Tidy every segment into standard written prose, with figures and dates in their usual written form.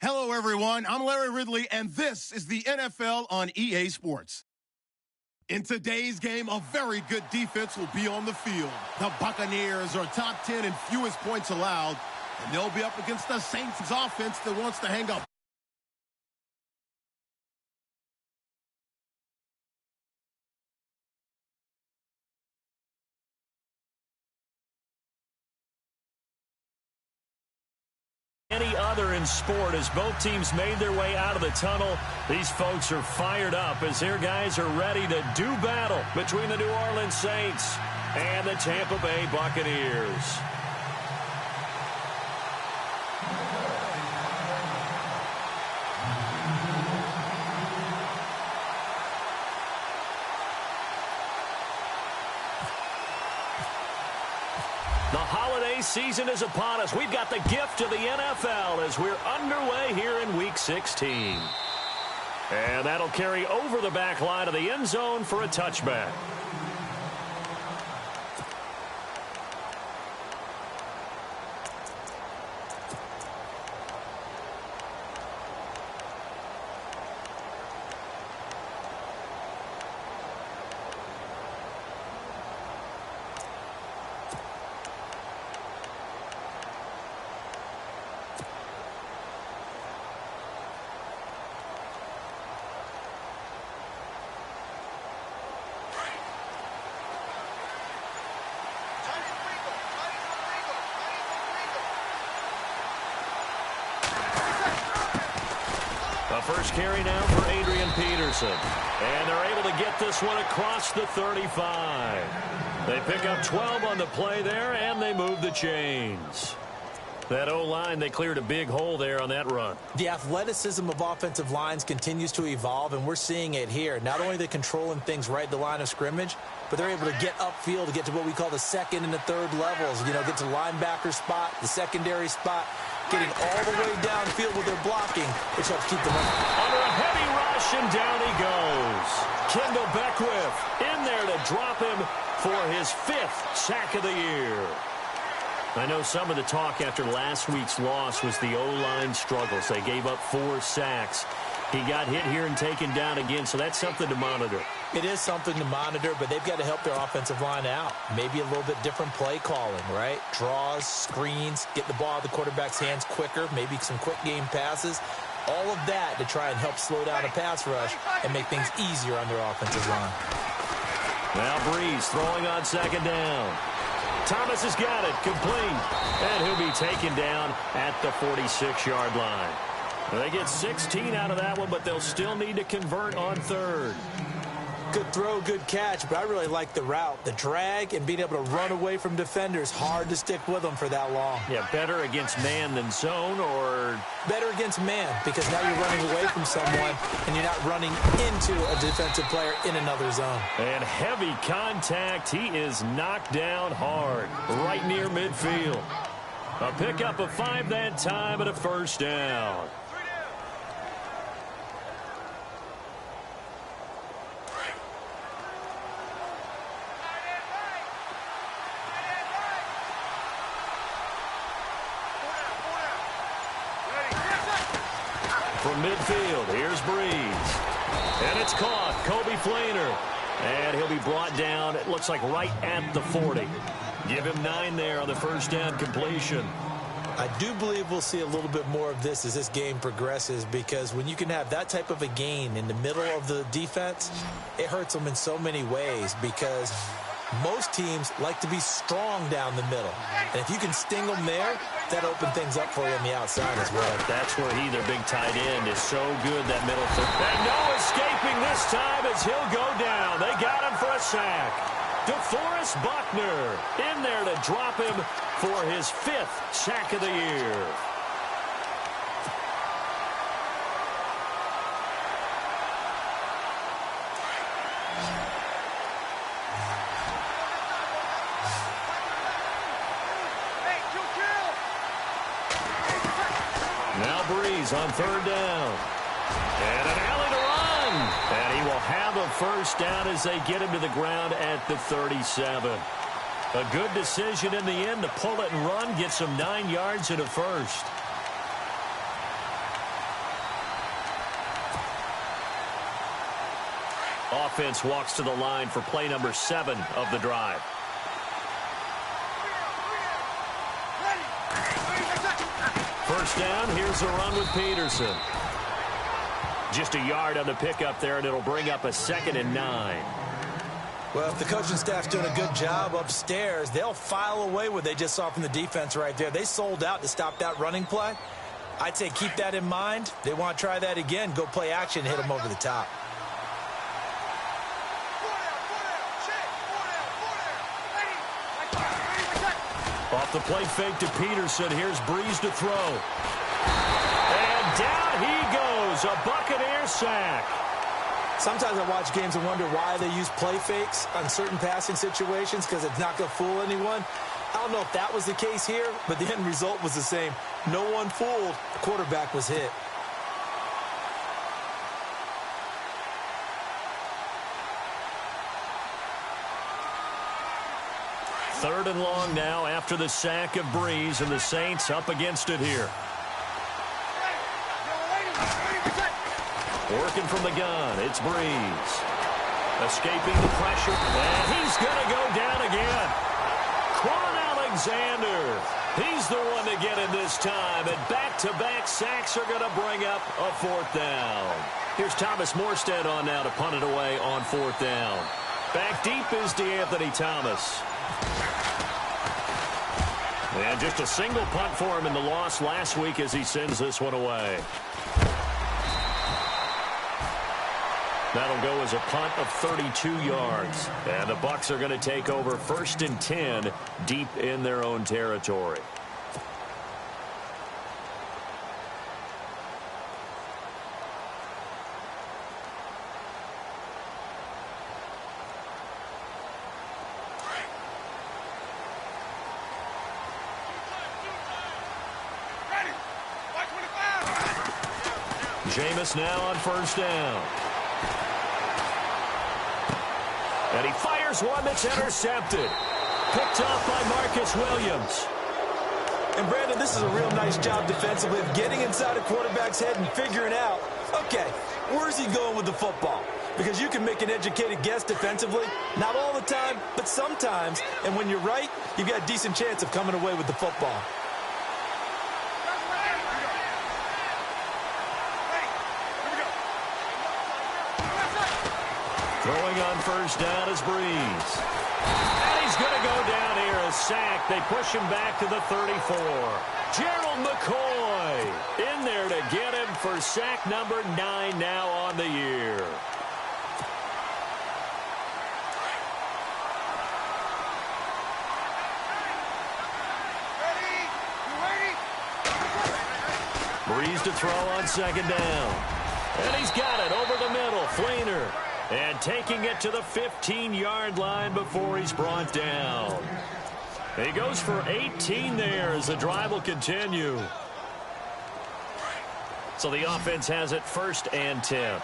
Hello, everyone. I'm Larry Ridley, and this is the NFL on EA Sports. In today's game, a very good defense will be on the field. The Buccaneers are top 10 in fewest points allowed, and they'll be up against the Saints' offense that wants to hang up. Any other in sport as both teams made their way out of the tunnel. These folks are fired up as their guys are ready to do battle between the New Orleans Saints and the Tampa Bay Buccaneers. The holiday season is upon us. We've got the gift of the NFL as we're underway here in Week 16. And that'll carry over the back line of the end zone for a touchback. First carry now for Adrian Peterson. And they're able to get this one across the 35. They pick up 12 on the play there, and they move the chains. That O-line, they cleared a big hole there on that run. The athleticism of offensive lines continues to evolve, and we're seeing it here. Not only are they controlling things right at the line of scrimmage, but they're able to get upfield to get to what we call the second and the third levels. You know, get to linebacker spot, the secondary spot, getting all the way downfield with their blocking, which helps keep them up. Under a heavy rush, and down he goes. Kendall Beckwith in there to drop him for his 5th sack of the year. I know some of the talk after last week's loss was the O-line struggles. They gave up 4 sacks. He got hit here and taken down again, so that's something to monitor. It is something to monitor, but they've got to help their offensive line out. Maybe a little bit different play calling, right? Draws, screens, get the ball out of the quarterback's hands quicker, maybe some quick game passes. All of that to try and help slow down a pass rush and make things easier on their offensive line. Now Breeze throwing on second down. Thomas has got it, complete, and he'll be taken down at the 46-yard line. They get 16 out of that one, but they'll still need to convert on third. Good throw, good catch, but I really like the route. The drag and being able to run away from defenders, hard to stick with them for that long. Yeah, better against man than zone, or? Better against man, because now you're running away from someone and you're not running into a defensive player in another zone. And heavy contact. He is knocked down hard, right near midfield. A pickup of 5 that time and a first down. From midfield, here's Breeze. And it's caught. Kobe Flainer. And he'll be brought down, it looks like right at the 40. Give him 9 there on the first down completion. I do believe we'll see a little bit more of this as this game progresses, because when you can have that type of a gain in the middle of the defense, it hurts them in so many ways, because most teams like to be strong down the middle. And if you can sting them there, that opens things up for you on the outside as well. That's where he, their big tight end, is so good, that middle third. And no escaping this time as he'll go down. They got him for a sack. DeForest Buckner in there to drop him for his 5th sack of the year. On third down. And an alley to run. And he will have a first down as they get him to the ground at the 37. A good decision in the end to pull it and run, get some 9 yards and a first. Offense walks to the line for play number 7 of the drive. First down, here's a run with Peterson. Just a yard on the pickup there, and it'll bring up a 2nd and 9. Well, if the coaching staff's doing a good job upstairs, they'll file away what they just saw from the defense right there. They sold out to stop that running play. I'd say keep that in mind. They want to try that again. Go play action, hit them over the top. Off the play fake to Peterson. Here's Breeze to throw. And down he goes. A Buccaneer sack. Sometimes I watch games and wonder why they use play fakes on certain passing situations, because it's not going to fool anyone. I don't know if that was the case here, but the end result was the same. No one fooled. The quarterback was hit. Third and long now after the sack of Breeze, and the Saints up against it here. Working from the gun, it's Breeze. Escaping the pressure, and he's going to go down again. Quan Alexander, he's the one to get it this time, and back-to-back sacks are going to bring up a 4th down. Here's Thomas Morstead on now to punt it away on 4th down. Back deep is DeAnthony Thomas. And just a single punt for him in the loss last week as he sends this one away. That'll go as a punt of 32 yards. And the Bucs are going to take over 1st and 10 deep in their own territory. Jameis now on 1st down. And he fires one that's intercepted. Picked off by Marcus Williams. And, Brandon, this is a real nice job defensively of getting inside a quarterback's head and figuring out, okay, where's he going with the football? Because you can make an educated guess defensively. Not all the time, but sometimes. And when you're right, you've got a decent chance of coming away with the football. Throwing on 1st down is Breeze. And he's going to go down here, a sack. They push him back to the 34. Gerald McCoy in there to get him for sack number 9 now on the year. Breeze to throw on 2nd down. And he's got it over the middle. Fleener. And taking it to the 15-yard line before he's brought down. He goes for 18 there as the drive will continue. So the offense has it 1st and 10.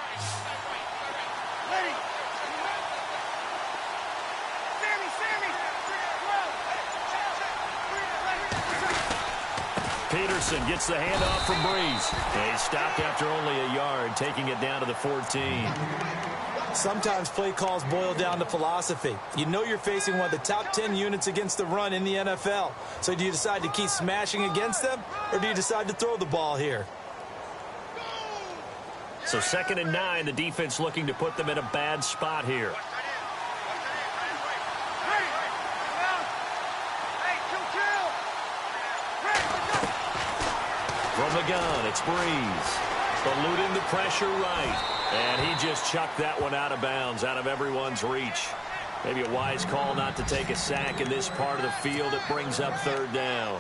Peterson gets the handoff from Breeze. And he stopped after only a yard, taking it down to the 14. Sometimes play calls boil down to philosophy. You know you're facing one of the top 10 units against the run in the NFL. So do you decide to keep smashing against them, or do you decide to throw the ball here? So 2nd and 9, the defense looking to put them in a bad spot here. From the gun, it's Breeze. Eluding the pressure right. And he just chucked that one out of bounds, out of everyone's reach. Maybe a wise call not to take a sack in this part of the field. It brings up 3rd down.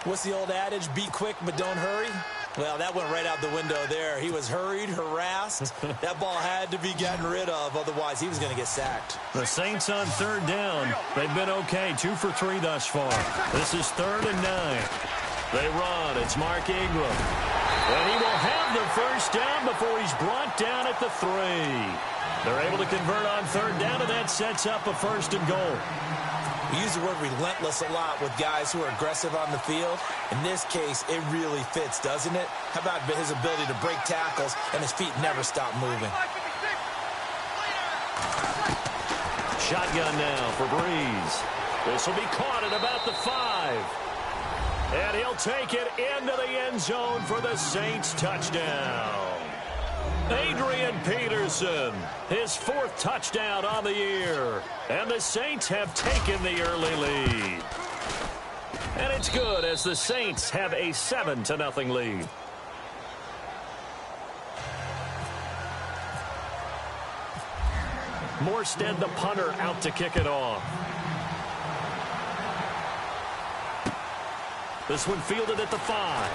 What's the old adage? Be quick, but don't hurry. Well, that went right out the window there. He was hurried, harassed. That ball had to be gotten rid of. Otherwise, he was going to get sacked. The Saints on 3rd down. They've been okay. 2 for 3 thus far. This is 3rd and 9. They run. It's Mark Ingram. And he will have the 1st down before he's brought down at the 3. They're able to convert on 3rd down, and that sets up a 1st and goal. We use the word relentless a lot with guys who are aggressive on the field. In this case, it really fits, doesn't it? How about his ability to break tackles and his feet never stop moving? Shotgun now for Breeze. This will be caught at about the 5. And he'll take it into the end zone for the Saints touchdown. Adrian Peterson, his 4th touchdown on the year. And the Saints have taken the early lead. And it's good as the Saints have a 7-0 lead. Morstead, the punter, out to kick it off. This one fielded at the 5.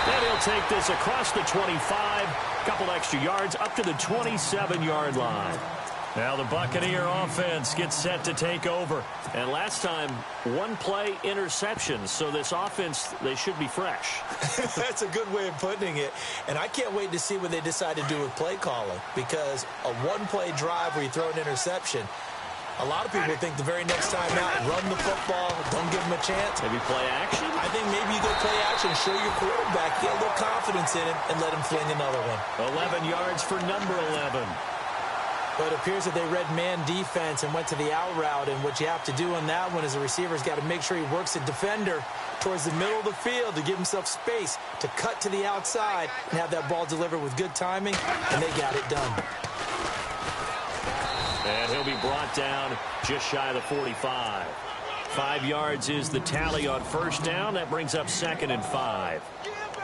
And he'll take this across the 25. Couple extra yards up to the 27-yard line. Now the Buccaneer offense gets set to take over. And last time, 1-play interception. So this offense, they should be fresh. That's a good way of putting it. And I can't wait to see what they decide to do with play calling. Because a 1-play drive where you throw an interception, a lot of people think the very next time out, run the football, don't give them a chance. Maybe play action? I think maybe you go play action, show your quarterback, get a little confidence in him, and let him fling another one. 11 yards for number 11. But it appears that they read man defense and went to the out route, and what you have to do on that one is the receiver's got to make sure he works the defender towards the middle of the field to give himself space to cut to the outside and have that ball delivered with good timing, and they got it done. And he'll be brought down just shy of the 45. 5 yards is the tally on first down. That brings up 2nd and 5.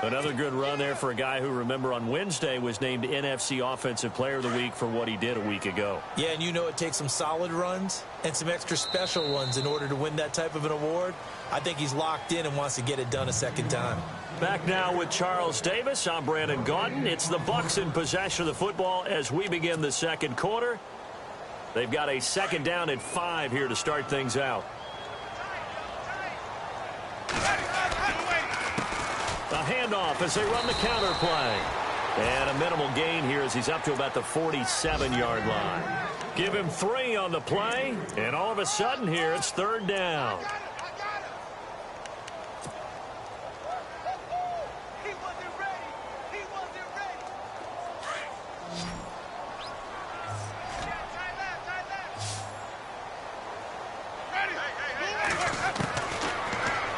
Another good run there for a guy who, remember, on Wednesday was named NFC Offensive Player of the Week for what he did a week ago. Yeah, and you know it takes some solid runs and some extra special ones in order to win that type of an award. I think he's locked in and wants to get it done a second time. Back now with Charles Davis. I'm Brandon Gaudin. It's the Bucs in possession of the football as we begin the second quarter. They've got a 2nd down and 5 here to start things out. A handoff as they run the counter play. And a minimal gain here as he's up to about the 47-yard line. Give him 3 on the play, and all of a sudden here it's 3rd down.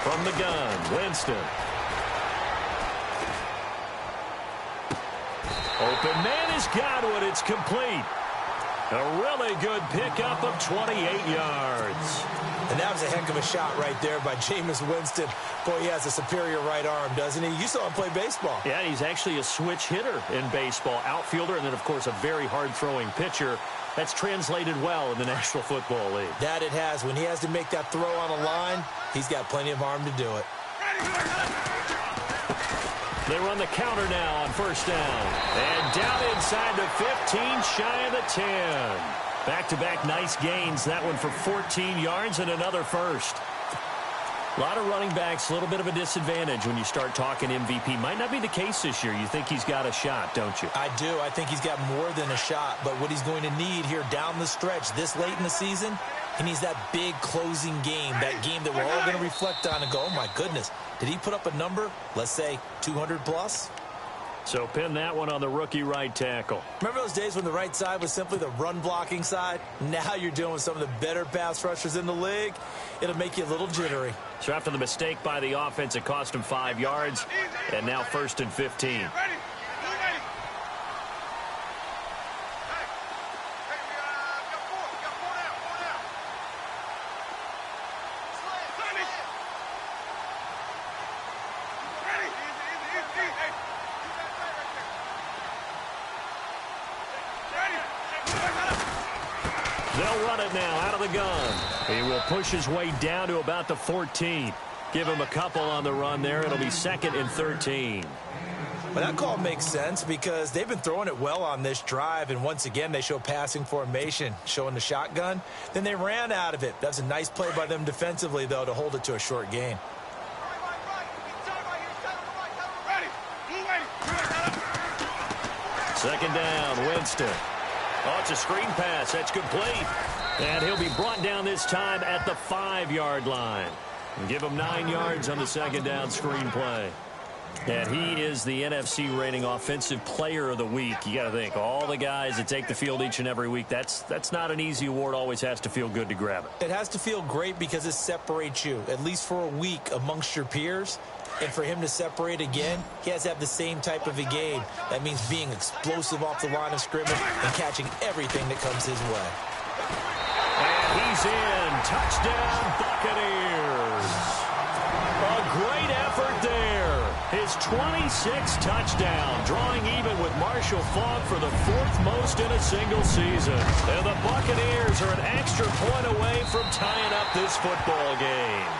From the gun, Winston. Open man has got one. It's complete. A really good pickup of 28 yards. And that was a heck of a shot right there by Jameis Winston. Boy, he has a superior right arm, doesn't he? You saw him play baseball. Yeah, he's actually a switch hitter in baseball. Outfielder, and then, of course, a very hard-throwing pitcher. That's translated well in the National Football League. That it has. When he has to make that throw on a line, he's got plenty of arm to do it. They run the counter now on first down. And down inside the 15, shy of the 10. Back-to-back nice gains. That one for 14 yards and another first. A lot of running backs, a little bit of a disadvantage when you start talking MVP. Might not be the case this year. You think he's got a shot, don't you? I do. I think he's got more than a shot. But what he's going to need here down the stretch this late in the season, he needs that big closing game, that game that we're all going to reflect on and go, oh, my goodness, did he put up a number, let's say 200 plus? So pin that one on the rookie right tackle. Remember those days when the right side was simply the run-blocking side? Now you're dealing with some of the better pass rushers in the league. It'll make you a little jittery. So after the mistake by the offense, it cost him 5 yards, and now 1st and 15. They'll run it now out of the gun. He will push his way down to about the 14. Give him a couple on the run there. It'll be 2nd and 13. Well, that call makes sense because they've been throwing it well on this drive, and once again they show passing formation, showing the shotgun. Then they ran out of it. That's a nice play by them defensively, though, to hold it to a short gain. Second down, Winston. Oh, it's a screen pass. That's complete. And he'll be brought down this time at the 5-yard line. And give him 9 yards on the second down screen play. And he is the NFC rating Offensive Player of the Week. You got to think, all the guys that take the field each and every week, that's not an easy award. Always has to feel good to grab it. It has to feel great because it separates you, at least for a week, amongst your peers. And for him to separate again, he has to have the same type of a game. That means being explosive off the line of scrimmage and catching everything that comes his way. And he's in. Touchdown, Buccaneers. A great effort there. His 26th touchdown, drawing even with Marshall Faulk for the 4th most in a single season. And the Buccaneers are an extra point away from tying up this football game.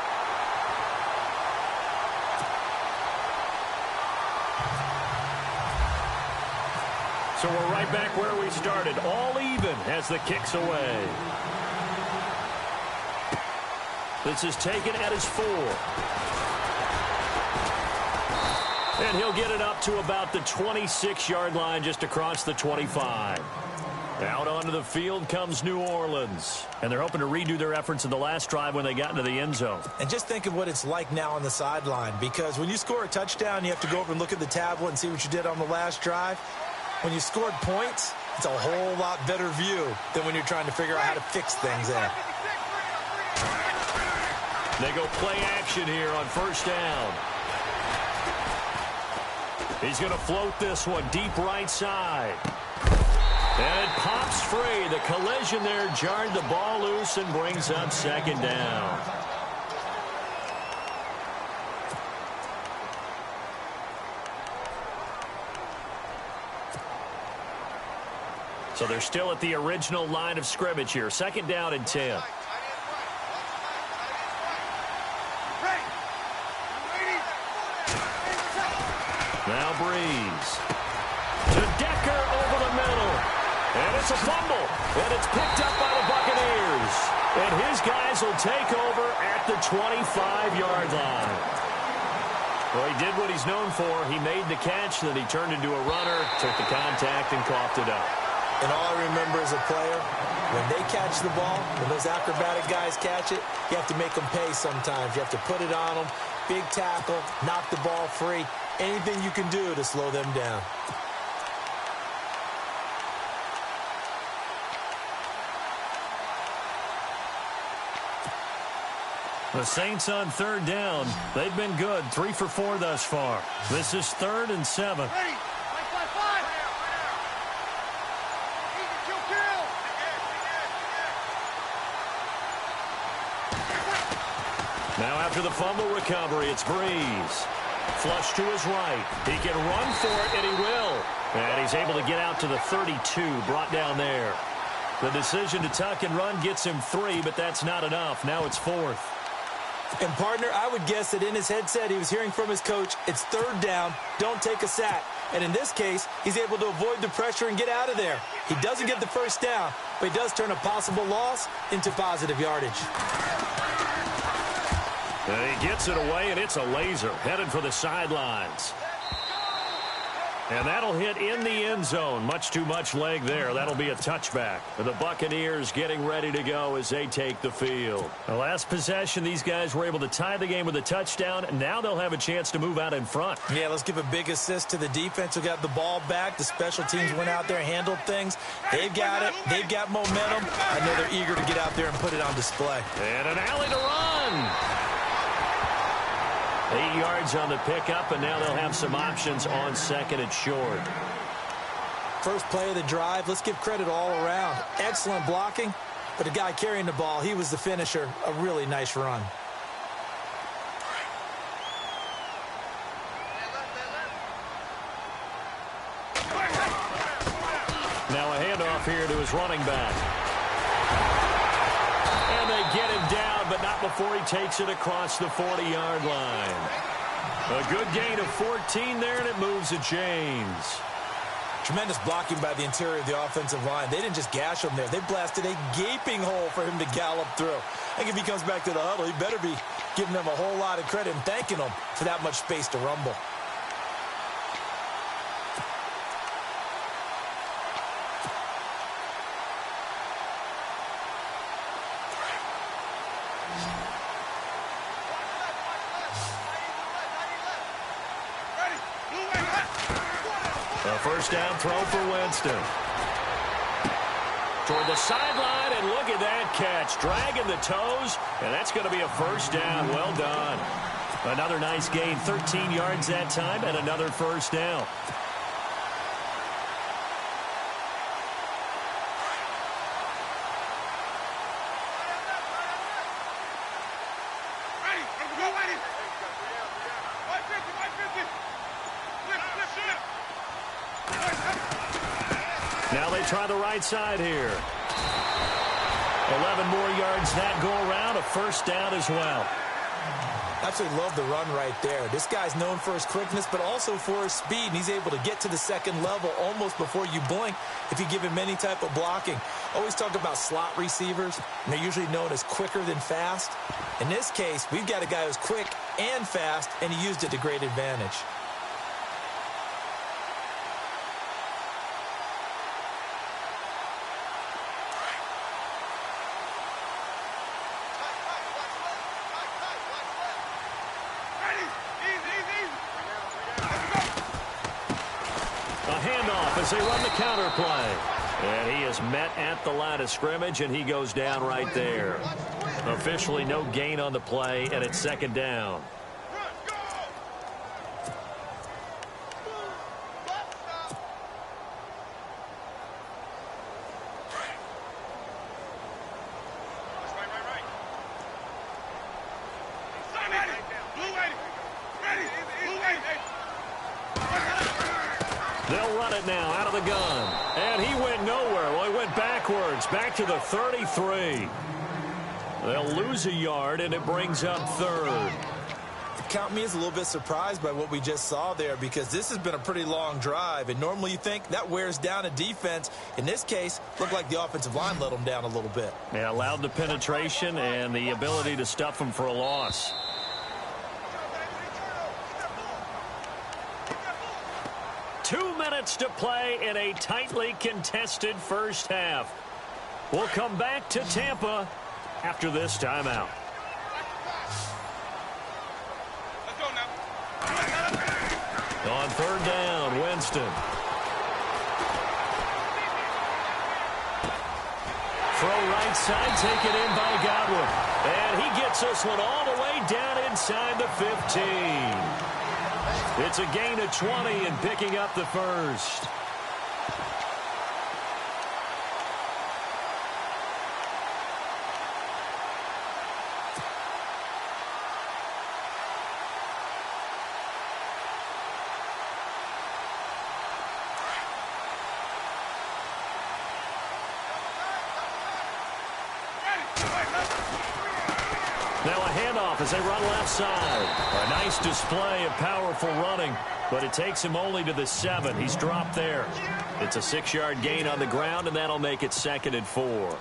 So we're right back where we started, all even as the kick's away. This is taken at his 4. And he'll get it up to about the 26-yard line just across the 25. Out onto the field comes New Orleans. And they're hoping to redo their efforts in the last drive when they got into the end zone. And just think of what it's like now on the sideline, because when you score a touchdown, you have to go over and look at the tablet and see what you did on the last drive. When you scored points, it's a whole lot better view than when you're trying to figure out how to fix things there. They go play action here on first down. He's going to float this one deep right side. And it pops free. The collision there jarred the ball loose and brings up second down. So they're still at the original line of scrimmage here. Second down and 10. Now Breeze. To Decker over the middle. And it's a fumble. And it's picked up by the Buccaneers. And his guys will take over at the 25-yard line. Well, he did what he's known for. He made the catch, then he turned into a runner, took the contact, and coughed it up. And all I remember as a player, when they catch the ball, when those acrobatic guys catch it, you have to make them pay sometimes. You have to put it on them, big tackle, knock the ball free, anything you can do to slow them down. The Saints on third down. They've been good, 3 for 4 thus far. This is 3rd and 7. Now after the fumble recovery, it's Breeze. Flush to his right. He can run for it, and he will. And he's able to get out to the 32, brought down there. The decision to tuck and run gets him 3, but that's not enough. Now it's 4th. And, partner, I would guess that in his headset he was hearing from his coach, it's 3rd down, don't take a sack. And in this case, he's able to avoid the pressure and get out of there. He doesn't get the first down, but he does turn a possible loss into positive yardage. And he gets it away, and it's a laser headed for the sidelines. And that'll hit in the end zone. Much too much leg there. That'll be a touchback. The Buccaneers getting ready to go as they take the field. The last possession, these guys were able to tie the game with a touchdown. Now they'll have a chance to move out in front. Yeah, let's give a big assist to the defense who got the ball back. The special teams went out there, handled things. They've got it. They've got momentum. I know they're eager to get out there and put it on display. And an alley to run. 8 yards on the pickup, and now they'll have some options on second and short. First play of the drive, let's give credit all around. Excellent blocking, but the guy carrying the ball, he was the finisher. A really nice run. Now a handoff here to his running back. And they get him down, but not before he takes it across the 40-yard line. A good gain of 14 there, and it moves the chains. Tremendous blocking by the interior of the offensive line. They didn't just gash him there. They blasted a gaping hole for him to gallop through. I think if he comes back to the huddle, he better be giving them a whole lot of credit and thanking them for that much space to rumble. A first down throw for Winston. Toward the sideline, and look at that catch. Dragging the toes, and that's going to be a first down. Well done. Another nice gain, 13 yards that time, and another first down. Now they try the right side here. 11 more yards that go around, a first down as well. Absolutely love the run right there. This guy's known for his quickness, but also for his speed, and he's able to get to the second level almost before you blink if you give him any type of blocking. Always talk about slot receivers, and they're usually known as quicker than fast. In this case, we've got a guy who's quick and fast, and he used it to great advantage. As they run the counter play. And he is met at the line of scrimmage, and he goes down right there. Officially no gain on the play, and it's second down. They'll run it now out of the gun. And he went nowhere. Well, he went backwards, back to the 33. They'll lose a yard, and it brings up third. Count me as a little bit surprised by what we just saw there, because this has been a pretty long drive, and normally you think that wears down a defense. In this case, looked like the offensive line let them down a little bit. Yeah, allowed the penetration and the ability to stuff them for a loss. Two minutes to play in a tightly contested first half. We'll come back to Tampa after this timeout. On third down, Winston. Throw right side, taken in by Godwin. And he gets this one all the way down inside the 15. It's a gain of 20 and picking up the first. Now a handoff as they run left side. A nice display of powerful running, but it takes him only to the 7. He's dropped there. It's a 6-yard gain on the ground, and that'll make it 2nd and 4.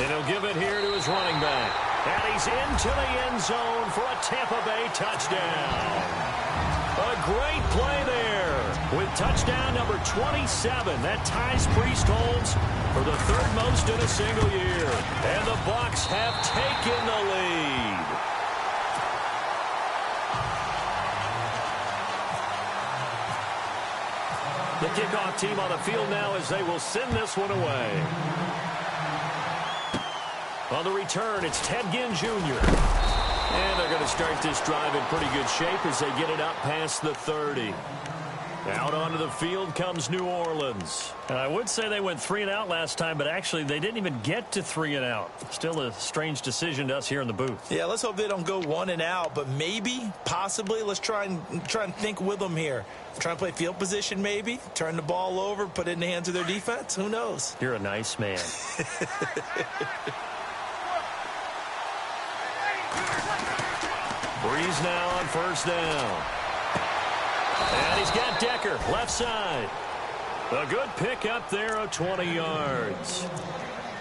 And he'll give it here to his running back. And he's into the end zone for a Tampa Bay touchdown. A great play there with touchdown number 27. That ties Priest holds for the 3rd most in a single year. And the Bucs have taken the lead. The kickoff team on the field now as they will send this one away. On the return, it's Ted Ginn Jr. And they're going to start this drive in pretty good shape as they get it up past the 30. Out onto the field comes New Orleans. And I would say they went 3 and out last time, but actually they didn't even get to 3 and out. Still a strange decision to us here in the booth. Yeah, let's hope they don't go 1 and out, but maybe, possibly, let's try and think with them here. Try and play field position maybe, turn the ball over, put it in the hands of their defense. Who knows? You're a nice man. Breeze now on first down. And he's got Decker, left side. A good pickup there of 20 yards.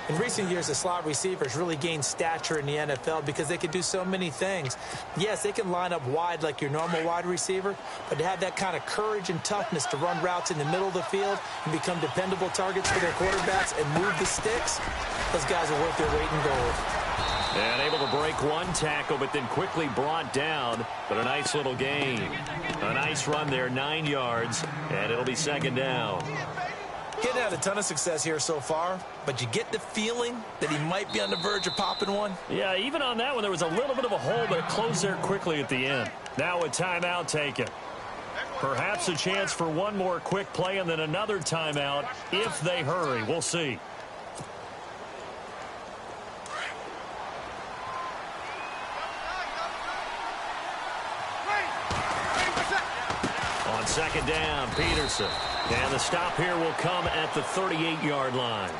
In recent years, the slot receivers really gained stature in the NFL because they can do so many things. Yes, they can line up wide like your normal wide receiver, but to have that kind of courage and toughness to run routes in the middle of the field and become dependable targets for their quarterbacks and move the sticks, those guys are worth their weight in gold. And able to break one tackle, but then quickly brought down. But a nice little gain. A nice run there, 9 yards, and it'll be second down. Getting had a ton of success here so far, but you get the feeling that he might be on the verge of popping one. Yeah, even on that one, there was a little bit of a hole, but it closed there quickly at the end. Now a timeout taken. Perhaps a chance for one more quick play and then another timeout if they hurry. We'll see. On second down, Peterson. And the stop here will come at the 38-yard line.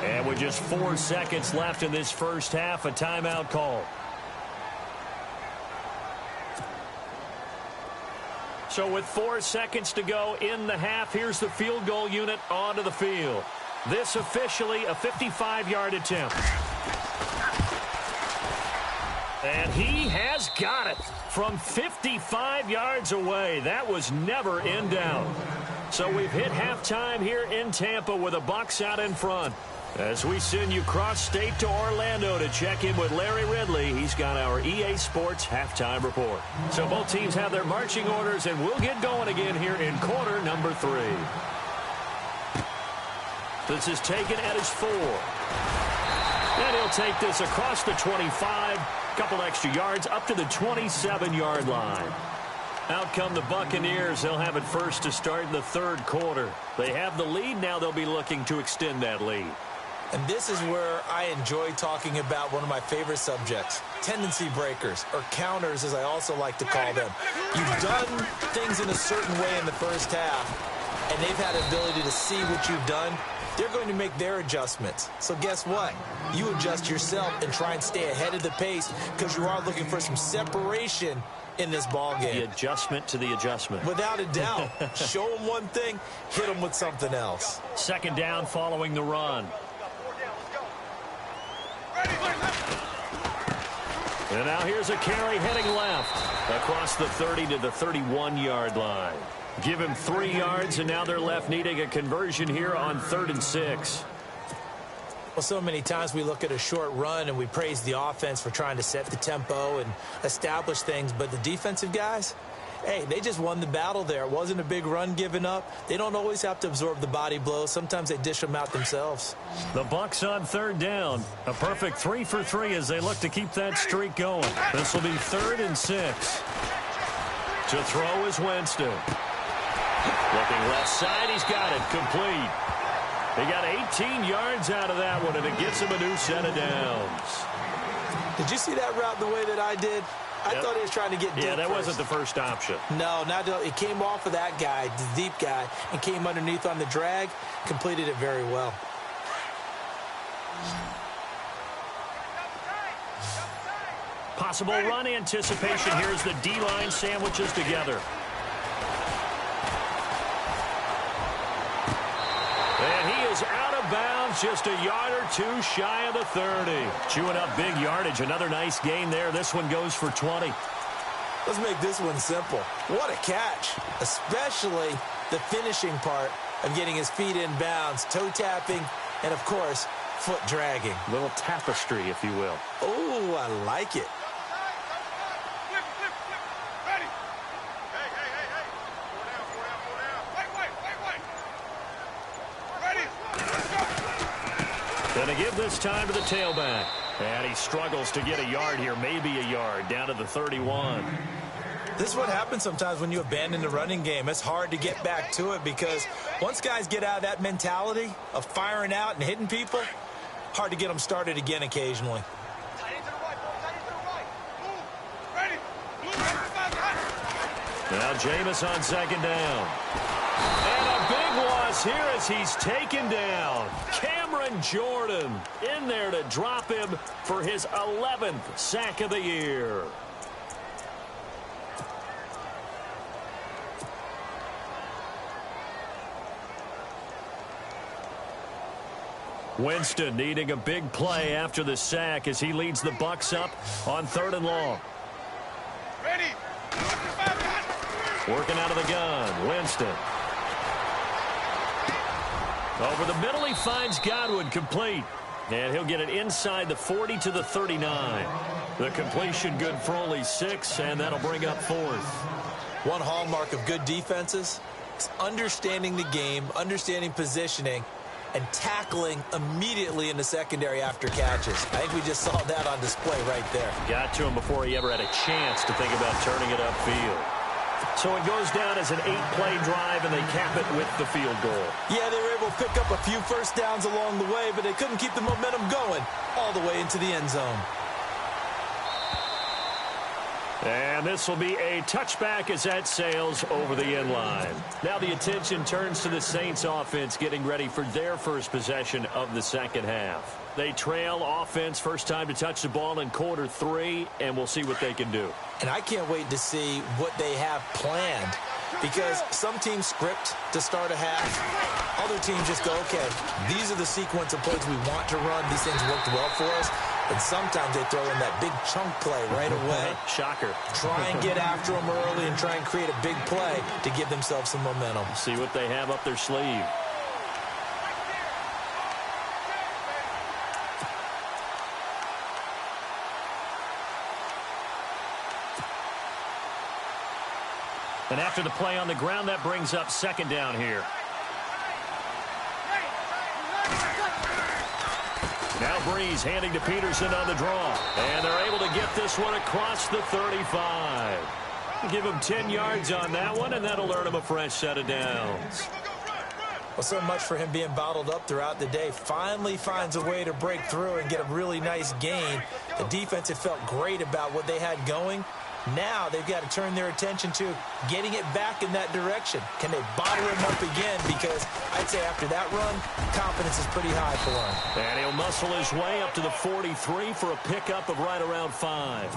And with just 4 seconds left in this first half, a timeout call. So with 4 seconds to go in the half, here's the field goal unit onto the field. This officially a 55-yard attempt. And he has got it from 55 yards away. That was never in doubt. So we've hit halftime here in Tampa with the Bucs out in front. As we send you cross-state to Orlando to check in with Larry Ridley, he's got our EA Sports halftime report. So both teams have their marching orders, and we'll get going again here in quarter number 3. This is taken at his 4. And he'll take this across the 25, couple extra yards up to the 27-yard line. Out come the Buccaneers. They'll have it first to start in the third quarter. They have the lead. Now they'll be looking to extend that lead. And this is where I enjoy talking about one of my favorite subjects, tendency breakers, or counters as I also like to call them. You've done things in a certain way in the first half, and they've had the ability to see what you've done. They're going to make their adjustments. So guess what? You adjust yourself and try and stay ahead of the pace because you are looking for some separation in this ball game. The adjustment to the adjustment. Without a doubt. Show them one thing, hit them with something else. Second down following the run. And now here's a carry heading left across the 30 to the 31-yard line. Give him 3 yards, and now they're left needing a conversion here on 3rd and 6. Well, so many times we look at a short run and we praise the offense for trying to set the tempo and establish things, but the defensive guys, hey, they just won the battle there. It wasn't a big run given up. They don't always have to absorb the body blows. Sometimes they dish them out themselves. The Bucs on 3rd down. A perfect 3 for 3 as they look to keep that streak going. This will be 3rd and 6. To throw is Winston. Looking left side, he's got it complete. He got 18 yards out of that one, and it gives him a new set of downs. Did you see that route the way that I did? I thought he was trying to get deep. Yeah, that first. wasn't the first option. No, it came off of that guy, the deep guy, and came underneath on the drag, completed it very well. Possible run anticipation. Here's the D-line sandwiches together. And he is out of bounds, just a yard or two shy of the 30. Chewing up big yardage. Another nice gain there. This one goes for 20. Let's make this one simple. What a catch, especially the finishing part of getting his feet in bounds, toe tapping, and, of course, foot dragging. Little tapestry, if you will. Oh, I like it. Going to give this time to the tailback. And he struggles to get a yard here, maybe a yard, down to the 31. This is what happens sometimes when you abandon the running game. It's hard to get back to it because once guys get out of that mentality of firing out and hitting people, hard to get them started again occasionally. Now Jameis on second down. And a big loss here as he's taken down. Cameron Jordan in there to drop him for his 11th sack of the year. Winston needing a big play after the sack as he leads the Bucs up on 3rd and long. Ready. Working out of the gun, Winston. Over the middle, he finds Godwin complete. And he'll get it inside the 40 to the 39. The completion good for only 6, and that'll bring up 4th. One hallmark of good defenses is understanding the game, understanding positioning, and tackling immediately in the secondary after catches. I think we just saw that on display right there. Got to him before he ever had a chance to think about turning it upfield. So it goes down as an 8-play drive, and they cap it with the field goal. Yeah, they were able to pick up a few first downs along the way, but they couldn't keep the momentum going all the way into the end zone. And this will be a touchback as that sails over the end line. Now the attention turns to the Saints offense getting ready for their first possession of the second half. They trail offense first time to touch the ball in quarter 3, and we'll see what they can do. And I can't wait to see what they have planned, because some teams script to start a half. Other teams just go, okay, these are the sequence of plays we want to run. These things worked well for us. And sometimes they throw in that big chunk play right away. Shocker. Try and get after them early and try and create a big play to give themselves some momentum. See what they have up their sleeve. And after the play on the ground, that brings up 2nd down here. Now Breeze handing to Peterson on the draw. And they're able to get this one across the 35. Give him 10 yards on that one, and that'll earn him a fresh set of downs. Well, so much for him being bottled up throughout the day. Finally finds a way to break through and get a really nice gain. The defense had felt great about what they had going. Now they've got to turn their attention to getting it back in that direction. Can they bottle him up again? Because I'd say after that run, confidence is pretty high for him. And he'll muscle his way up to the 43 for a pickup of right around 5.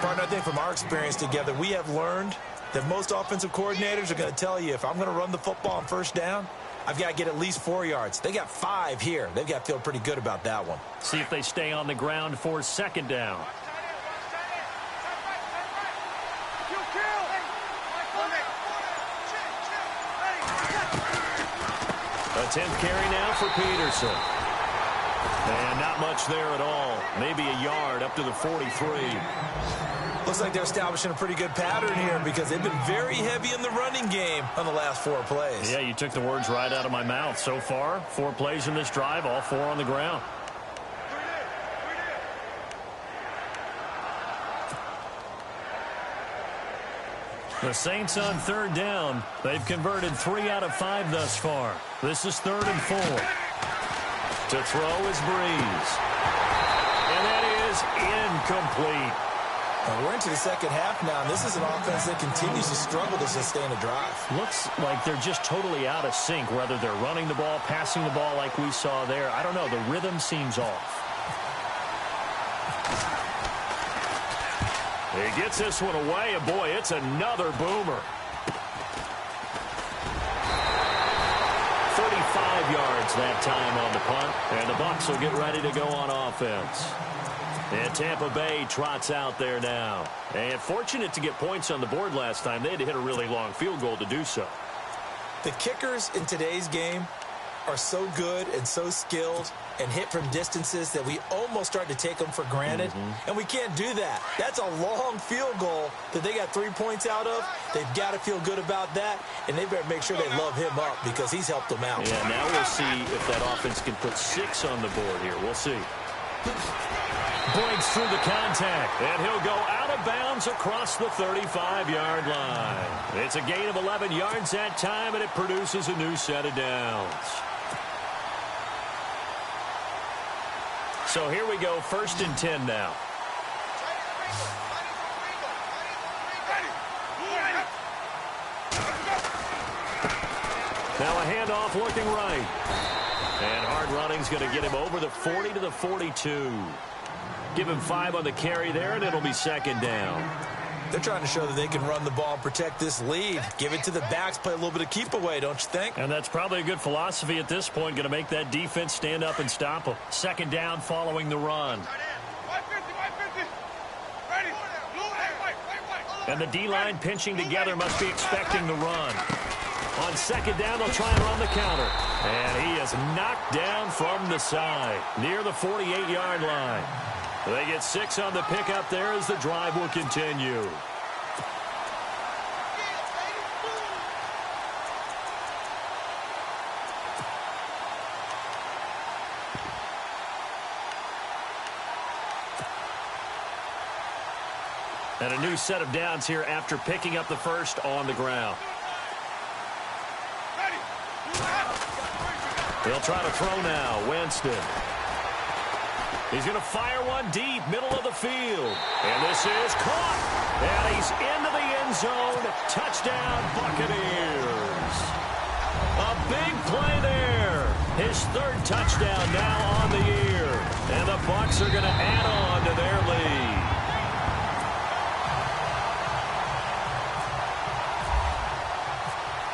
Partner, I think from our experience together, we have learned that most offensive coordinators are going to tell you, if I'm going to run the football on first down, I've got to get at least 4 yards. They got 5 here. They've got to feel pretty good about that one. See if they stay on the ground for 2nd down. A 10th carry now for Peterson. And not much there at all. Maybe a yard up to the 43. Looks like they're establishing a pretty good pattern here because they've been very heavy in the running game on the last 4 plays. Yeah, you took the words right out of my mouth. So far, 4 plays in this drive, all 4 on the ground. The Saints on 3rd down. They've converted 3 out of 5 thus far. This is 3rd and 4. To throw is Breeze. And that is incomplete. Well, we're into the second half now, and this is an offense that continues to struggle to sustain a drive. Looks like they're just totally out of sync, whether they're running the ball, passing the ball like we saw there. I don't know. The rhythm seems off. He gets this one away, and boy, it's another boomer. 35 yards that time on the punt, and the Bucs will get ready to go on offense. And Tampa Bay trots out there now. And fortunate to get points on the board last time. They had to hit a really long field goal to do so. The kickers in today's game are so good and so skilled and hit from distances that we almost start to take them for granted. And we can't do that. That's a long field goal that they got 3 points out of. They've got to feel good about that, and they better make sure they love him up because he's helped them out. Yeah, now we'll see if that offense can put 6 on the board here. We'll see. Breaks through the contact, and he'll go out of bounds across the 35-yard line. It's a gain of 11 yards that time, and it produces a new set of downs. So here we go, 1st and 10 now. Now a handoff looking right. And hard running's going to get him over the 40 to the 42. Give him 5 on the carry there, and it'll be 2nd down. They're trying to show that they can run the ball and protect this lead. Give it to the backs, play a little bit of keep away, don't you think? And that's probably a good philosophy at this point, going to make that defense stand up and stop them. Second down following the run. And the D-line pinching together must be expecting the run. On second down, they'll try and run the counter. And he is knocked down from the side, near the 48-yard line. They get 6 on the pickup there as the drive will continue. And a new set of downs here after picking up the first on the ground. They'll try to throw now. Winston. He's going to fire one deep, middle of the field. And this is caught. And he's into the end zone. Touchdown, Buccaneers. A big play there. His third touchdown now on the year. And the Bucs are going to add on to their lead.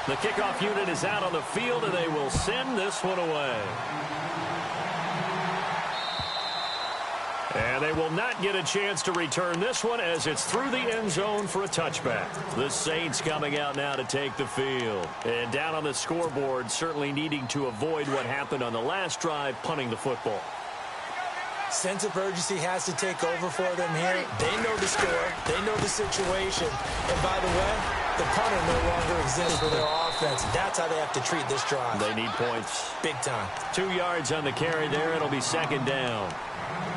The kickoff unit is out on the field, and they will send this one away. And they will not get a chance to return this one as it's through the end zone for a touchback. The Saints coming out now to take the field. And down on the scoreboard, certainly needing to avoid what happened on the last drive, punting the football. Sense of urgency has to take over for them here. They know the score. They know the situation. And by the way, the punter no longer exists for their offense. That's how they have to treat this drive. They need points. Big time. 2 yards on the carry there. It'll be second down.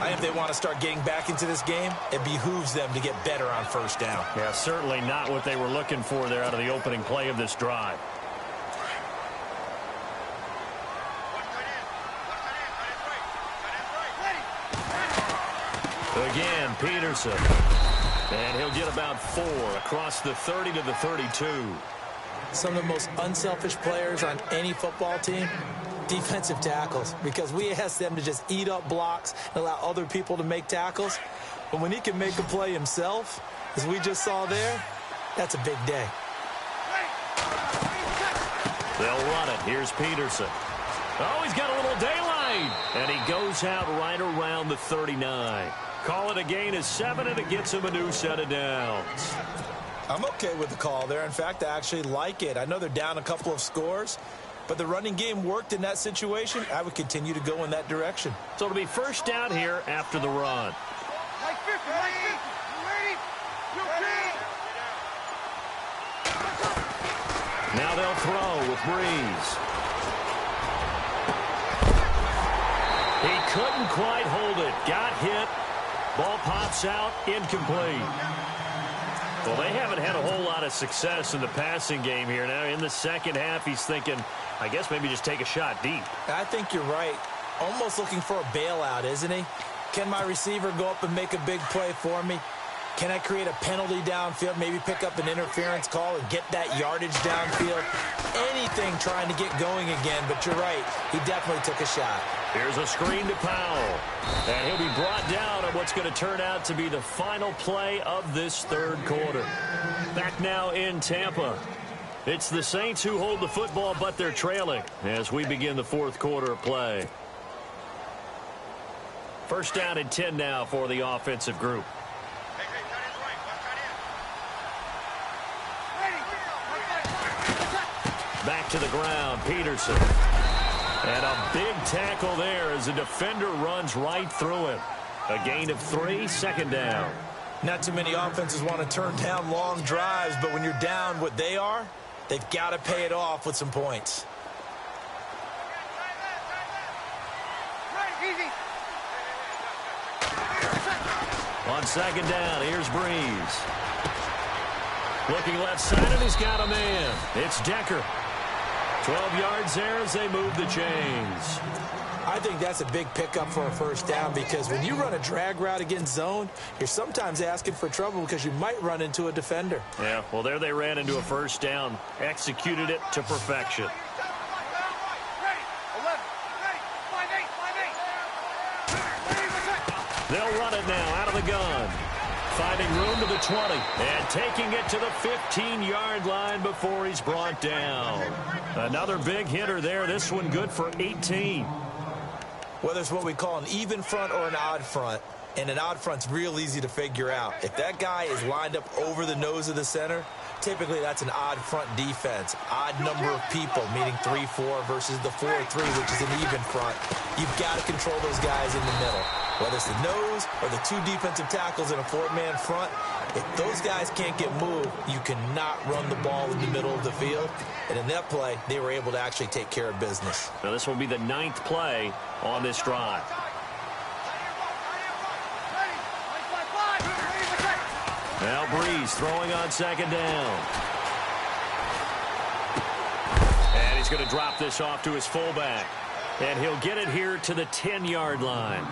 If they want to start getting back into this game, it behooves them to get better on first down. Yeah, certainly not what they were looking for there out of the opening play of this drive. Again, Peterson. And he'll get about 4 across the 30 to the 32. Some of the most unselfish players on any football team, defensive tackles, because we ask them to just eat up blocks and allow other people to make tackles. But when he can make a play himself, as we just saw there, that's a big day. They'll run it. Here's Peterson. Oh, he's got a little daylight. And he goes out right around the 39. Call it a gain of 7, and it gets him a new set of downs. I'm okay with the call there. In fact, I actually like it. I know they're down a couple of scores, but the running game worked in that situation. I would continue to go in that direction. So it'll be first down here after the run. Now they'll throw with Breeze. He couldn't quite hold it. Got hit. Ball pops out. Incomplete. Well, they haven't had a whole lot of success in the passing game here. Now in the second half, he's thinking, I guess maybe just take a shot deep. I think you're right. Almost looking for a bailout, isn't he? Can my receiver go up and make a big play for me? Can I create a penalty downfield, maybe pick up an interference call and get that yardage downfield? Anything trying to get going again, but you're right. He definitely took a shot. Here's a screen to Powell. And he'll be brought down on what's going to turn out to be the final play of this third quarter. Back now in Tampa. It's the Saints who hold the football, but they're trailing as we begin the fourth quarter of play. First down and 10 now for the offensive group. Back to the ground, Peterson. And a big tackle there as the defender runs right through him. A gain of 3, second down. Not too many offenses want to turn down long drives, but when you're down what they are, they've got to pay it off with some points. On second down, here's Breeze. Looking left side, and he's got a man. It's Decker. 12 yards there as they move the chains. I think that's a big pickup for a first down because when you run a drag route against zone, you're sometimes asking for trouble because you might run into a defender. Yeah, well, there they ran into a first down. Executed it to perfection. They'll run it now out of the gun. Finding room to the 20 and taking it to the 15-yard line before he's brought down. Another big hitter there. This one good for 18. Whether it's what we call an even front or an odd front, and an odd front's real easy to figure out. If that guy is lined up over the nose of the center, typically that's an odd front defense. Odd number of people, meaning 3-4 versus the 4-3, which is an even front. You've got to control those guys in the middle. Whether it's the nose or the two defensive tackles in a four-man front, if those guys can't get moved, you cannot run the ball in the middle of the field. And in that play, they were able to actually take care of business. Now this will be the 9th play on this drive. Now Breeze throwing on 2nd down. And he's going to drop this off to his fullback. And he'll get it here to the 10-yard line.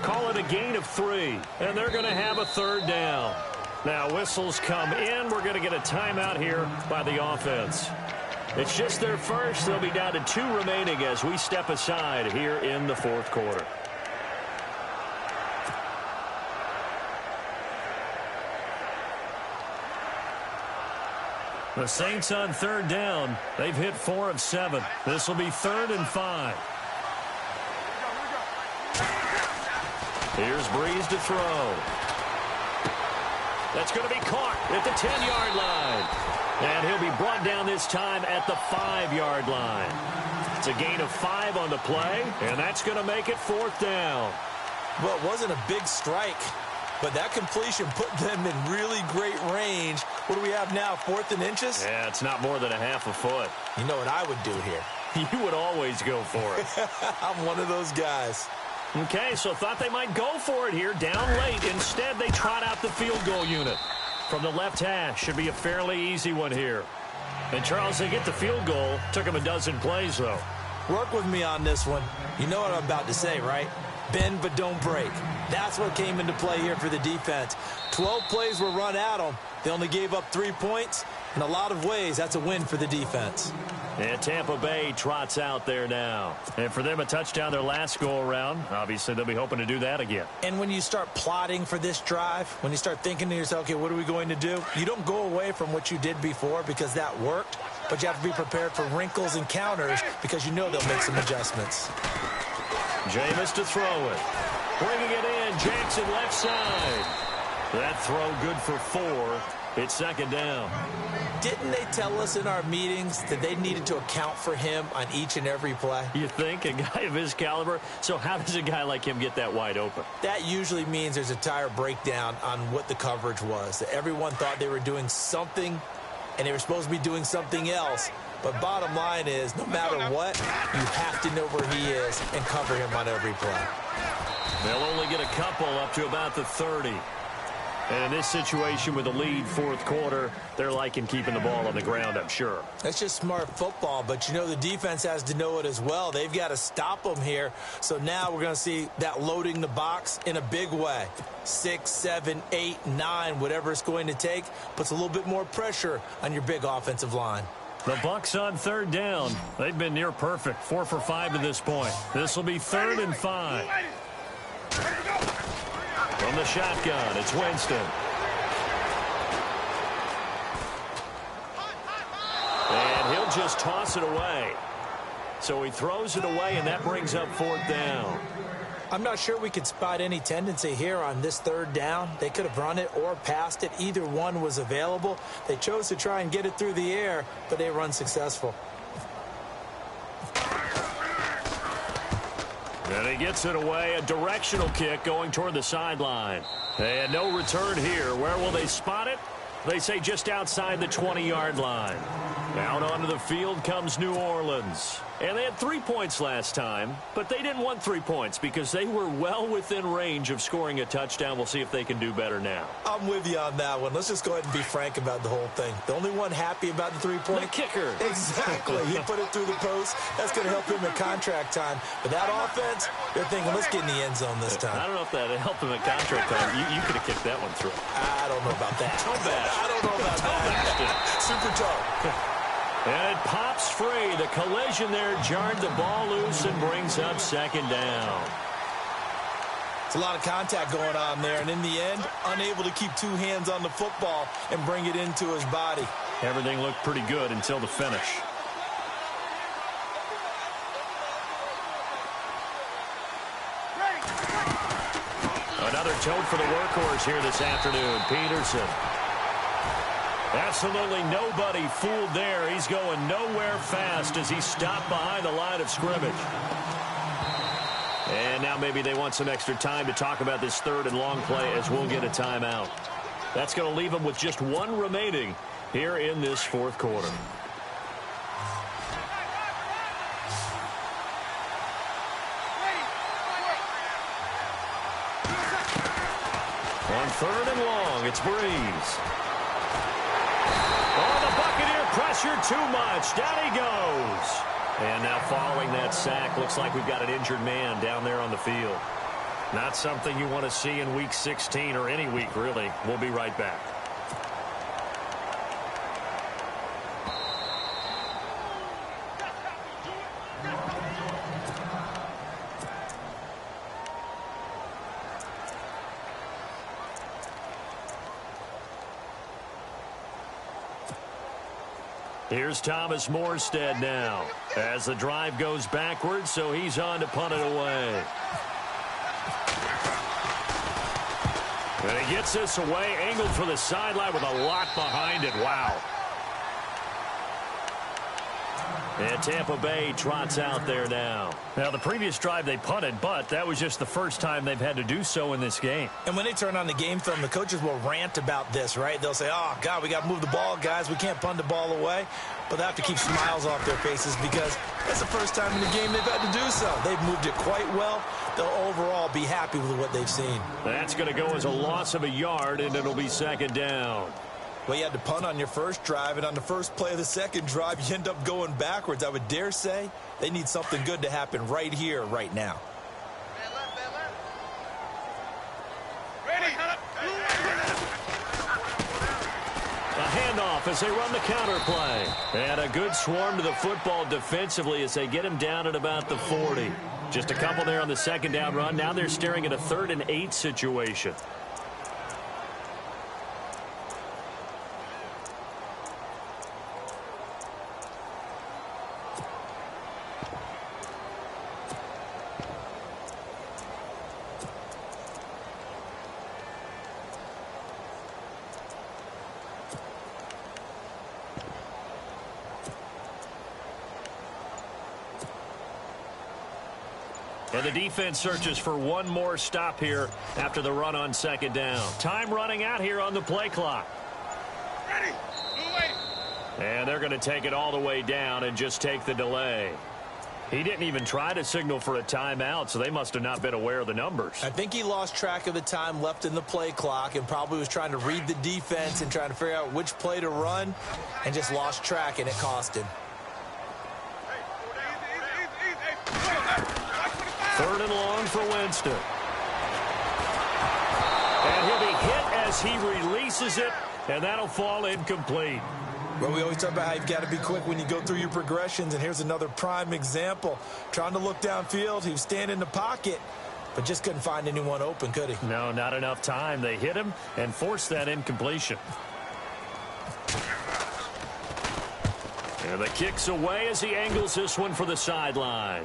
Call it a gain of 3. And they're going to have a 3rd down. Now whistles come in. We're going to get a timeout here by the offense. It's just their first. They'll be down to 2 remaining as we step aside here in the 4th quarter. The Saints on 3rd down. They've hit 4 of 7. This will be 3rd and 5. Here's Breeze to throw. That's going to be caught at the 10-yard line. And he'll be brought down this time at the 5-yard line. It's a gain of 5 on the play, and that's going to make it 4th down. Well, it wasn't a big strike, but that completion put them in really great range. What do we have now, 4th and inches? Yeah, it's not more than a half a foot. You know what I would do here? You would always go for it. I'm one of those guys. Okay, so thought they might go for it here, down late. Instead, they trot out the field goal unit. From the left hash, should be a fairly easy one here. And, Charles, they get the field goal. Took them a dozen plays, though. Work with me on this one. You know what I'm about to say, right? Bend but don't break. That's what came into play here for the defense. 12 plays were run at them. They only gave up 3 points. In a lot of ways, that's a win for the defense. And Tampa Bay trots out there now. And for them, a touchdown their last go-around. Obviously, they'll be hoping to do that again. And when you start plotting for this drive, when you start thinking to yourself, okay, what are we going to do? You don't go away from what you did before because that worked, but you have to be prepared for wrinkles and counters because you know they'll make some adjustments. Jameis to throw it. Bringing it in, Jackson left side. That throw good for 4. It's 2nd down. Didn't they tell us in our meetings that they needed to account for him on each and every play? You think? A guy of his caliber? So how does a guy like him get that wide open? That usually means there's a tire breakdown on what the coverage was. That everyone thought they were doing something, and they were supposed to be doing something else. But bottom line is, no matter what, you have to know where he is and cover him on every play. They'll only get a couple up to about the 30. And in this situation with the lead 4th quarter, they're liking keeping the ball on the ground, I'm sure. That's just smart football, but you know the defense has to know it as well. They've got to stop them here. So now we're going to see that loading the box in a big way. 6, 7, 8, 9, whatever it's going to take, puts a little bit more pressure on your big offensive line. The Bucks on 3rd down. They've been near perfect, 4 for 5 to this point. This will be 3rd and 5. From the shotgun, it's Winston. And he'll just toss it away. So he throws it away, and that brings up 4th down. I'm not sure we could spot any tendency here on this 3rd down. They could have run it or passed it. Either one was available. They chose to try and get it through the air, but they were unsuccessful. And he gets it away, a directional kick going toward the sideline. And no return here. Where will they spot it? They say just outside the 20-yard line. Out onto the field comes New Orleans. And they had 3 points last time, but they didn't want 3 points because they were well within range of scoring a touchdown. We'll see if they can do better now. I'm with you on that one. Let's just go ahead and be frank about the whole thing. The only one happy about the 3-point? The kicker. Exactly. He put it through the post. That's going to help him in contract time. But that offense, they're thinking, let's get in the end zone this time. I don't know if that helped him in contract time. You could have kicked that one through. I don't know about that. I don't know about that. Super toe. And it pops free. The collision there jarred the ball loose and brings up 2nd down. It's a lot of contact going on there, and in the end, unable to keep two hands on the football and bring it into his body. Everything looked pretty good until the finish. Another tote for the workhorse here this afternoon, Peterson. Absolutely nobody fooled there. He's going nowhere fast as he stopped behind the line of scrimmage. And now maybe they want some extra time to talk about this third and long play as we'll get a timeout. That's going to leave them with just one remaining here in this fourth quarter. On third and long, it's Breeze. Oh, the Buccaneer pressure too much. Down he goes. And now following that sack, looks like we've got an injured man down there on the field. Not something you want to see in Week 16 or any week, really. We'll be right back. Here's Thomas Morstead now as the drive goes backwards, so he's on to punt it away. And he gets this away, angled for the sideline with a lot behind it. Wow. And Tampa Bay trots out there now. Now, the previous drive they punted, but that was just the first time they've had to do so in this game. And when they turn on the game film, the coaches will rant about this, right? They'll say, oh, God, we got to move the ball, guys. We can't punt the ball away. But they have to keep smiles off their faces because that's the first time in the game they've had to do so. They've moved it quite well. They'll overall be happy with what they've seen. That's going to go as a loss of a yard, and it'll be second down. Well, you had to punt on your first drive, and on the first play of the second drive, you end up going backwards. I would dare say they need something good to happen right here, right now. Ready. A handoff as they run the counter play. And a good swarm to the football defensively as they get him down at about the 40. Just a couple there on the second down run. Now they're staring at a 3rd and 8 situation. And the defense searches for one more stop here after the run on second down. Time running out here on the play clock. Ready. Move away. And they're going to take it all the way down and just take the delay. He didn't even try to signal for a timeout, so they must have not been aware of the numbers. I think he lost track of the time left in the play clock and probably was trying to read the defense and trying to figure out which play to run and just lost track, and it cost him. 3rd and long for Winston. And he'll be hit as he releases it, and that'll fall incomplete. Well, we always talk about how you've got to be quick when you go through your progressions, and here's another prime example. Trying to look downfield, he was standing in the pocket, but just couldn't find anyone open, could he? No, not enough time. They hit him and forced that incompletion. And the kick's away as he angles this one for the sideline.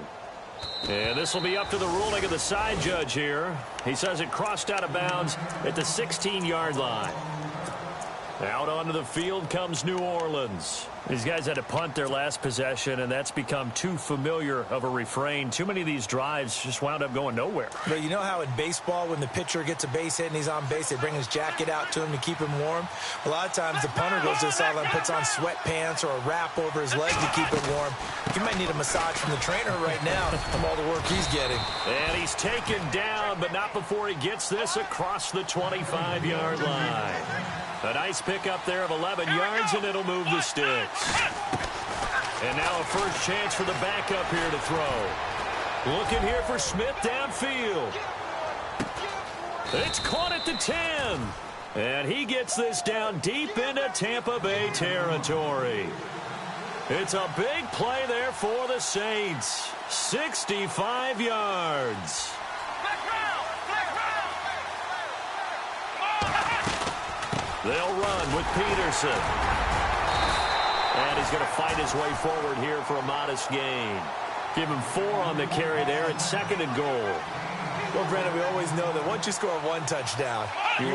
And this will be up to the ruling of the side judge here. He says it crossed out of bounds at the 16-yard line. Out onto the field comes New Orleans. These guys had to punt their last possession, and that's become too familiar of a refrain. Too many of these drives just wound up going nowhere. But you know how in baseball, when the pitcher gets a base hit and he's on base, they bring his jacket out to him to keep him warm? A lot of times the punter goes to the sideline, puts on sweatpants or a wrap over his leg to keep him warm. He might need a massage from the trainer right now from all the work he's getting. And he's taken down, but not before he gets this across the 25-yard line. A nice pickup there of 11 yards, and it'll move the sticks. And now a first chance for the backup here to throw. Looking here for Smith downfield. It's caught at the 10. And he gets this down deep into Tampa Bay territory. It's a big play there for the Saints. 65 yards. Black round. They'll run with Peterson. And he's going to fight his way forward here for a modest gain. Give him 4 on the carry there. It's 2nd and goal. Well, Brandon, we always know that once you score 1 touchdown, you're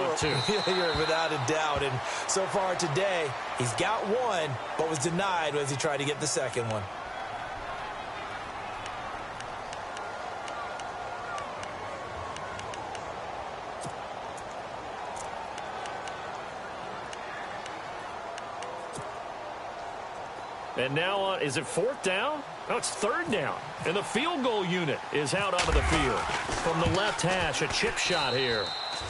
without a doubt. And so far today, he's got 1, but was denied as he tried to get the 2nd one. And now, is it 4th down? No, it's 3rd down. And the field goal unit is out onto the field. From the left hash, a chip shot here.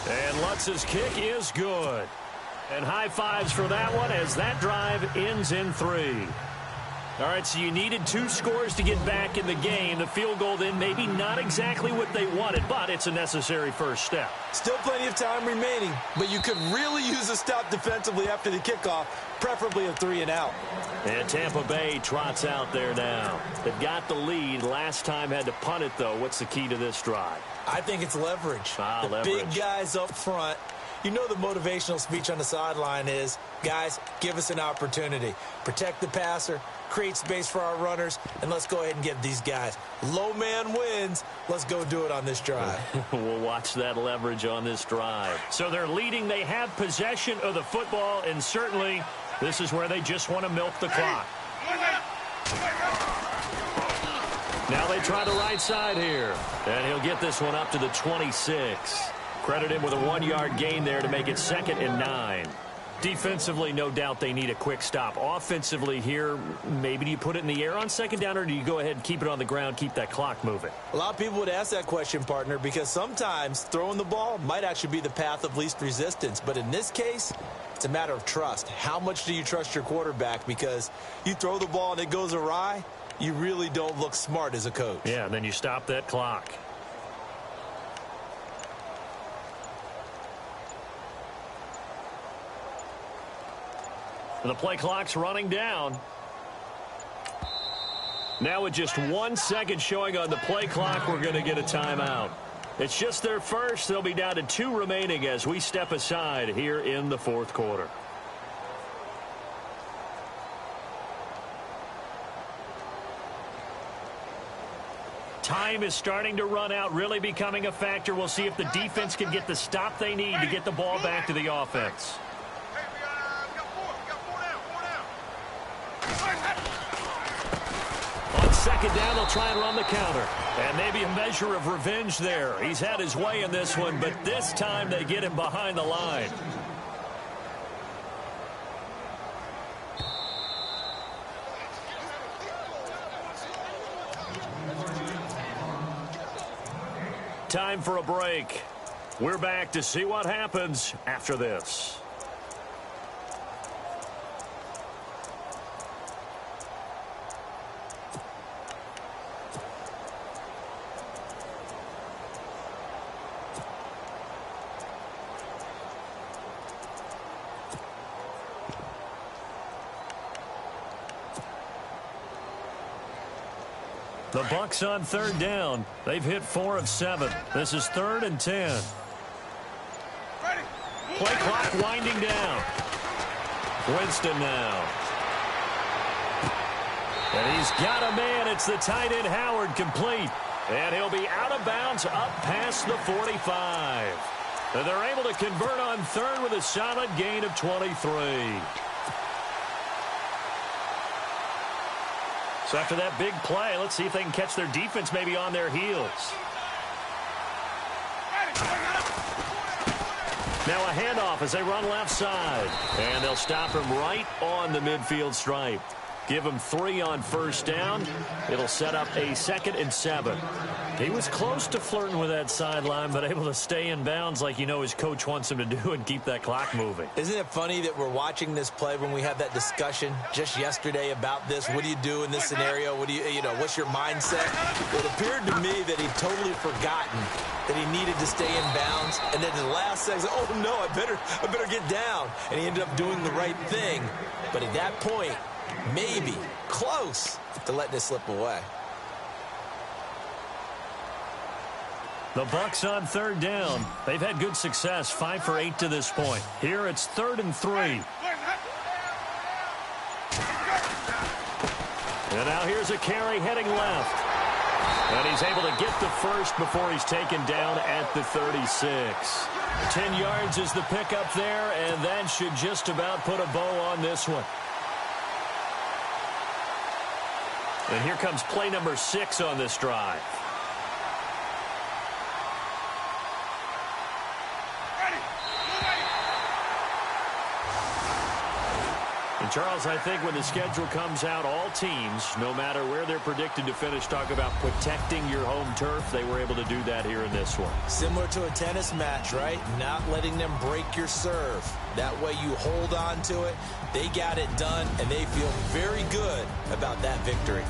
And Lutz's kick is good. And high fives for that one as that drive ends in 3. All right, so you needed 2 scores to get back in the game. The field goal then maybe not exactly what they wanted, but it's a necessary first step. Still plenty of time remaining, but you could really use a stop defensively after the kickoff, preferably a 3 and out. And Tampa Bay trots out there now. They've got the lead. Last time had to punt it, though. What's the key to this drive? I think it's leverage. The big guys up front. You know the motivational speech on the sideline is, guys, give us an opportunity. Protect the passer, create space for our runners, and let's go ahead and give these guys. Low man wins. Let's go do it on this drive. We'll watch that leverage on this drive. So they're leading. They have possession of the football, and certainly this is where they just want to milk the clock. Now they try the right side here, and he'll get this one up to the 26. Credit him with a 1-yard gain there to make it 2nd and 9. Defensively, no doubt they need a quick stop. Offensively here, maybe do you put it in the air on 2nd down, or do you go ahead and keep it on the ground, keep that clock moving? A lot of people would ask that question, partner, because sometimes throwing the ball might actually be the path of least resistance. But in this case, it's a matter of trust. How much do you trust your quarterback? Because you throw the ball and it goes awry, you really don't look smart as a coach. Yeah, and then you stop that clock. The play clock's running down. Now with just 1 second showing on the play clock, we're going to get a timeout. It's just their first. They'll be down to 2 remaining as we step aside here in the 4th quarter. Time is starting to run out, really becoming a factor. We'll see if the defense can get the stop they need to get the ball back to the offense. On 2nd down, they'll try and run the counter. And maybe a measure of revenge there. He's had his way in this one, but this time they get him behind the line. Time for a break. We're back to see what happens after this. The Bucs on 3rd down. They've hit 4 of 7. This is 3rd and 10. Play clock winding down. Winston now. And he's got a man. It's the tight end Howard, complete. And he'll be out of bounds up past the 45. And they're able to convert on 3rd with a solid gain of 23. So after that big play, let's see if they can catch their defense maybe on their heels. Now a handoff as they run left side. And they'll stop him right on the midfield stripe. Give him 3 on 1st down. It'll set up a 2nd and 7. He was close to flirting with that sideline, but able to stay in bounds like you know his coach wants him to do and keep that clock moving. Isn't it funny that we're watching this play when we had that discussion just yesterday about this? What do you do in this scenario? What do you know, what's your mindset? It appeared to me that he'd totally forgotten that he needed to stay in bounds. And then in the last second, oh no, I better get down. And he ended up doing the right thing. But at that point, maybe close to letting it slip away. The Bucs on third down. They've had good success, 5 for 8 to this point. Here it's 3rd and 3. And now here's a carry heading left. And he's able to get the first before he's taken down at the 36. 10 yards is the pickup there, and that should just about put a bow on this one. And here comes play number 6 on this drive. And Charles, I think when the schedule comes out, all teams, no matter where they're predicted to finish, talk about protecting your home turf. They were able to do that here in this one. Similar to a tennis match, right? Not letting them break your serve. That way you hold on to it. They got it done, and they feel very good about that victory.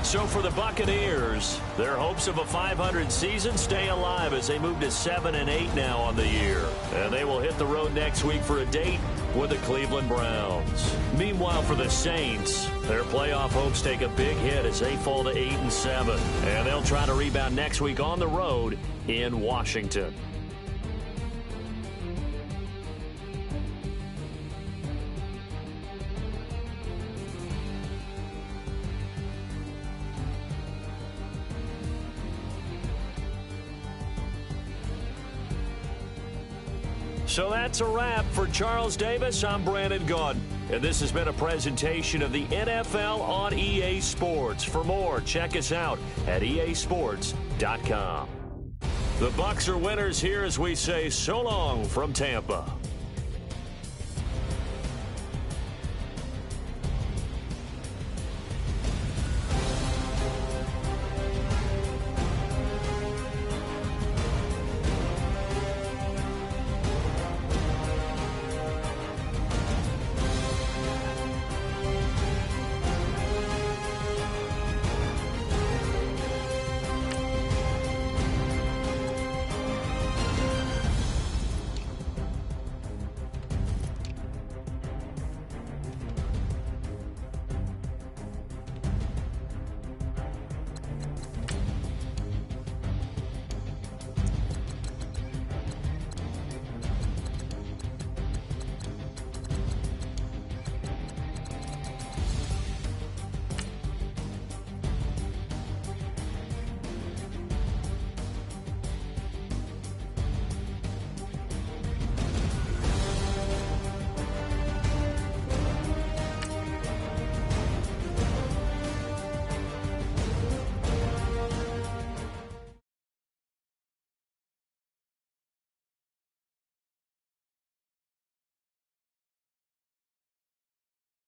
So for the Buccaneers, their hopes of a 500 season stay alive as they move to 7-8 now on the year. And they will hit the road next week for a date with the Cleveland Browns. Meanwhile, for the Saints, their playoff hopes take a big hit as they fall to 8-7. And they'll try to rebound next week on the road in Washington. So that's a wrap. For Charles Davis, I'm Brandon Gaudin. And this has been a presentation of the NFL on EA Sports. For more, check us out at easports.com. The Bucs are winners here as we say so long from Tampa.